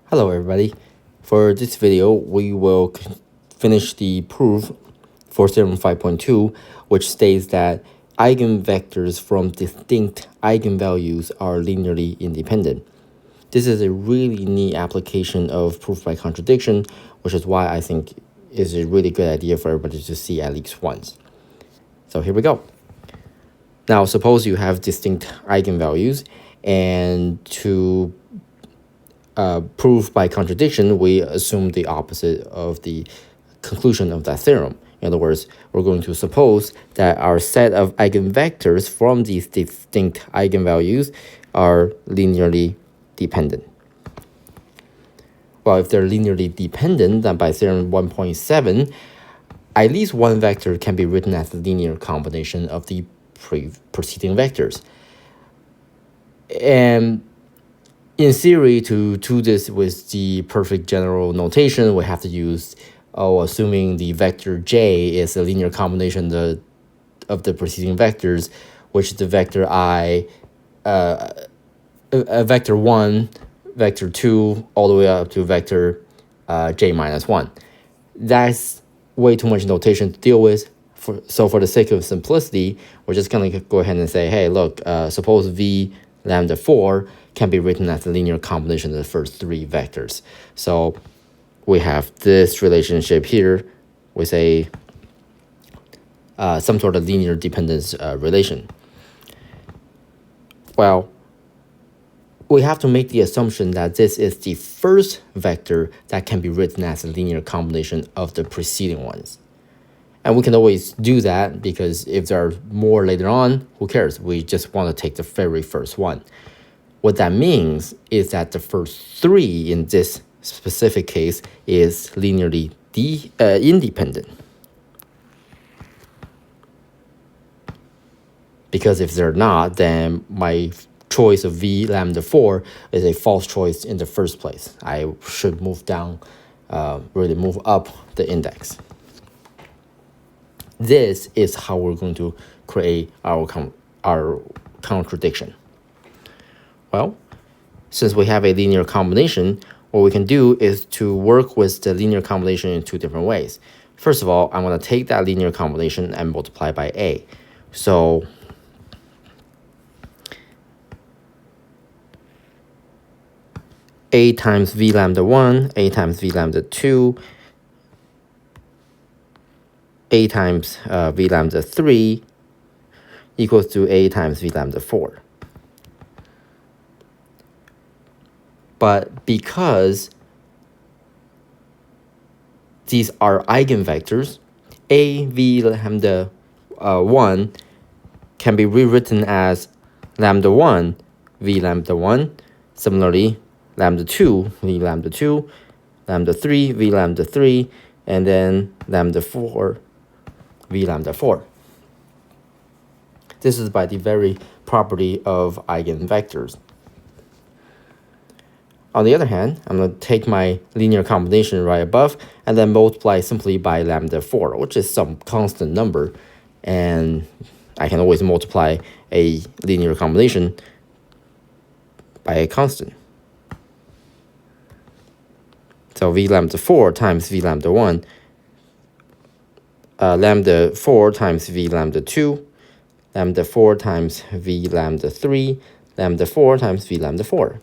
Hello everybody. For this video, we will finish the proof for Theorem 5.2, which states that eigenvectors from distinct eigenvalues are linearly independent. This is a really neat application of proof by contradiction, which is why I think is a really good idea for everybody to see at least once. So here we go. Now, suppose you have distinct eigenvalues, and to proof by contradiction, we assume the opposite of the conclusion of that theorem. In other words, we're going to suppose that our set of eigenvectors from these distinct eigenvalues are linearly dependent. Well, if they're linearly dependent, then by theorem 1.7, at least one vector can be written as a linear combination of the preceding vectors. And in theory, to do this with the perfect general notation, we have to use, assuming the vector j is a linear combination of the preceding vectors, which is the vector I, vector 1, vector 2, all the way up to vector j minus 1. That's way too much notation to deal with. So for the sake of simplicity, we're just going to go ahead and say, hey, look, suppose v lambda 4 can be written as a linear combination of the first three vectors. So we have this relationship here with a some sort of linear dependence relation. Well, we have to make the assumption that this is the first vector that can be written as a linear combination of the preceding ones. And we can always do that because if there are more later on, who cares? We just want to take the very first one. What that means is that the first three in this specific case is linearly independent. Because if they're not, then my choice of v lambda 4 is a false choice in the first place. I should move down, really move up the index. This is how we're going to create our contradiction. Well, since we have a linear combination, what we can do is to work with the linear combination in two different ways. First of all, I'm going to take that linear combination and multiply by a. So a times v lambda 1, a times v lambda 2, a times v lambda 3 equals to a times v lambda 4. But because these are eigenvectors, a v lambda 1 can be rewritten as lambda 1 v lambda 1. Similarly, lambda 2 v lambda 2, lambda 3 v lambda 3, and then lambda 4 v lambda 4. This is by the very property of eigenvectors. On the other hand, I'm going to take my linear combination right above and then multiply simply by lambda 4, which is some constant number. And I can always multiply a linear combination by a constant. So v lambda 4 times v lambda 1, lambda 4 times v lambda 2, lambda 4 times v lambda 3, lambda 4 times v lambda 4.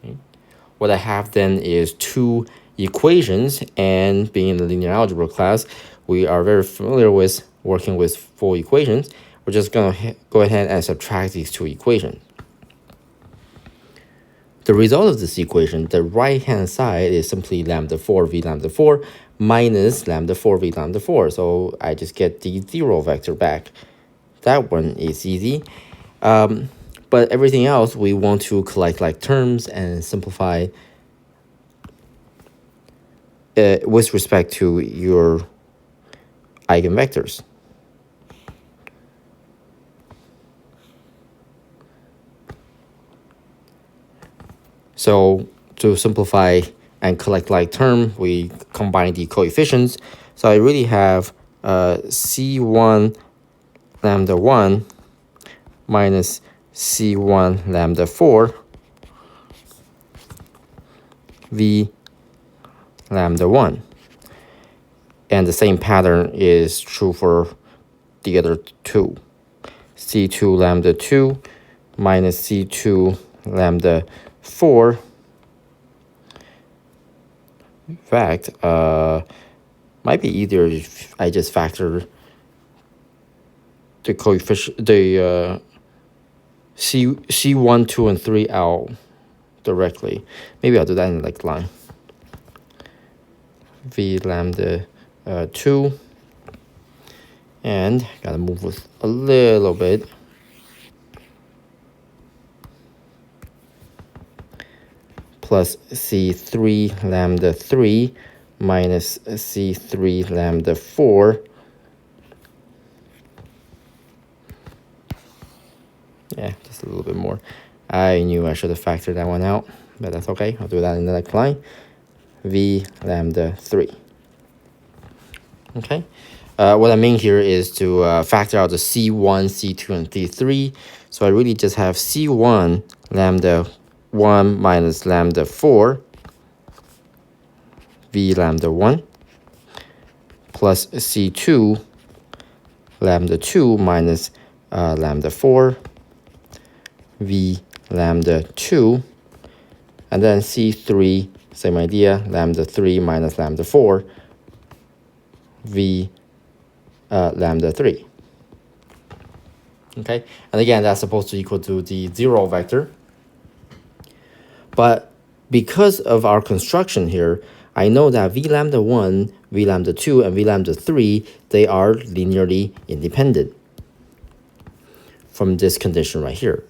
Okay. What I have then is two equations, and being in the linear algebra class, we are very familiar with working with full equations. We're just going to go ahead and subtract these two equations. The result of this equation, the right-hand side is simply lambda 4 v lambda 4 minus lambda 4 v lambda 4. So I just get the 0 vector back. That one is easy. But everything else, we want to collect like terms and simplify with respect to your eigenvectors. So to simplify and collect like term, we combine the coefficients. So I really have C1 lambda 1 minus C1 lambda 4 v lambda 1. And the same pattern is true for the other two. C2 lambda 2 minus C2 lambda 4. In fact, might be easier if I just factor the coefficient, the C1, 2, and 3 out directly. Maybe I'll do that in like line. V lambda 2. And gotta move with a little bit. Plus C3 lambda 3 minus C3 lambda 4. Yeah, just a little bit more. I knew I should have factored that one out, but that's okay. I'll do that in the next line. V lambda 3. Okay. What I mean here is to factor out the C1, C2, and C3. So I really just have C1 lambda 1 minus lambda 4, V lambda 1, plus C2 lambda 2 minus lambda 4, V lambda 2, and then C3, same idea, lambda 3 minus lambda 4, V lambda 3. Okay, and again, that's supposed to equal to the 0 vector. But because of our construction here, I know that V lambda 1, V lambda 2, and V lambda 3, they are linearly independent from this condition right here.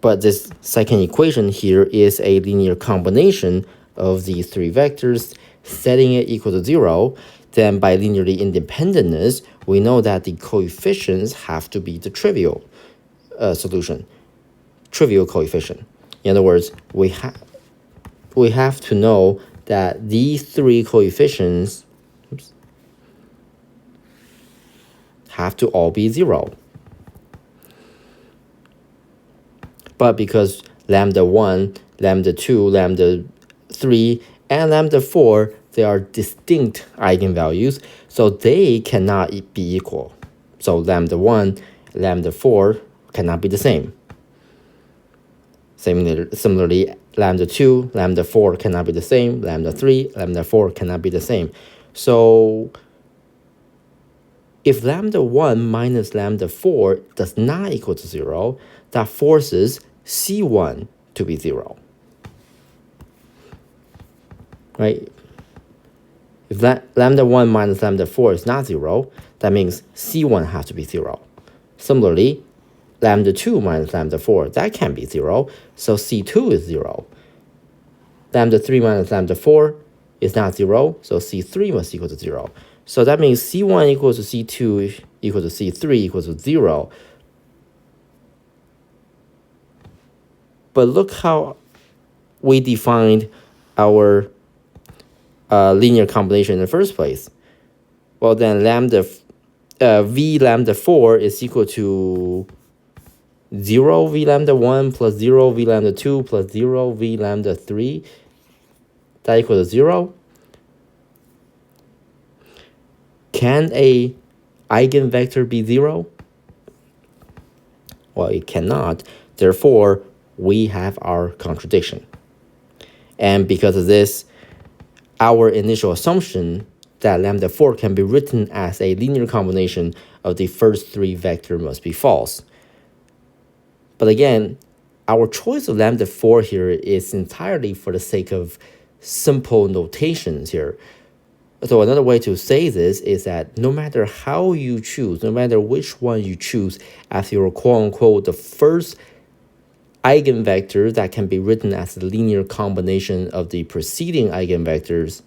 But this second equation here is a linear combination of these three vectors, setting it equal to 0. Then by linearly independentness, we know that the coefficients have to be the trivial solution, trivial coefficient. In other words, we have to know that these three coefficients have to all be 0. But because lambda 1, lambda 2, lambda 3, and lambda 4, they are distinct eigenvalues, so they cannot be equal. So lambda 1, lambda 4 cannot be the same. Similarly, lambda 2, lambda 4 cannot be the same. Lambda 3, lambda 4 cannot be the same. So if lambda 1 minus lambda 4 does not equal to 0, that forces C1 to be 0. Right? If lambda 1 minus lambda 4 is not 0, that means C1 has to be 0. Similarly, lambda 2 minus lambda 4, that can't be 0, so C2 is 0. Lambda 3 minus lambda 4 is not 0, so C3 must equal to 0. So that means C1 equals to C2 equals to C3 equals to 0. But look how we defined our linear combination in the first place. Well, then V lambda 4 is equal to 0 V lambda 1 plus 0 V lambda 2 plus 0 V lambda 3. That equals to 0. Can a eigenvector be 0? Well, it cannot. Therefore, we have our contradiction. And because of this, our initial assumption that lambda 4 can be written as a linear combination of the first three vectors must be false. But again, our choice of lambda 4 here is entirely for the sake of simple notations here. So another way to say this is that no matter how you choose, no matter which one you choose as your quote-unquote the first eigenvector that can be written as a linear combination of the preceding eigenvectors,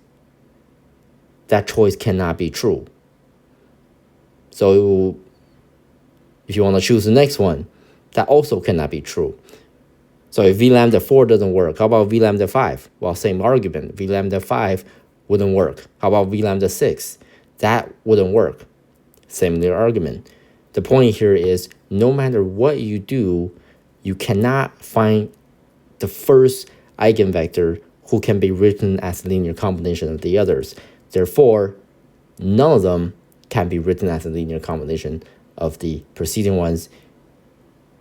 that choice cannot be true. So if you want to choose the next one, that also cannot be true. So if V lambda 4 doesn't work, how about V lambda 5? Well, same argument. V lambda 5 wouldn't work. How about V lambda 6? That wouldn't work. Similar argument. The point here is no matter what you do, you cannot find the first eigenvector who can be written as a linear combination of the others. Therefore, none of them can be written as a linear combination of the preceding ones,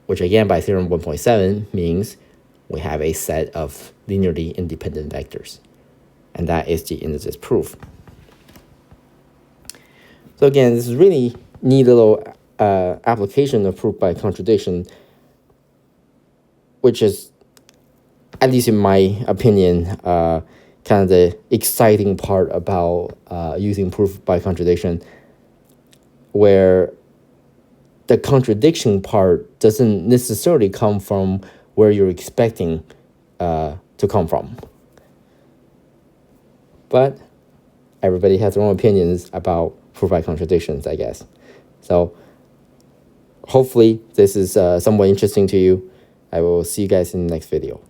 which again by theorem 1.7 means we have a set of linearly independent vectors. And that is the indices proof. So again, this is really neat little application of proof by contradiction, which is, at least in my opinion, kind of the exciting part about using proof by contradiction, where the contradiction part doesn't necessarily come from where you're expecting to come from. But everybody has their own opinions about proof by contradictions, I guess. So hopefully this is somewhat interesting to you. I will see you guys in the next video.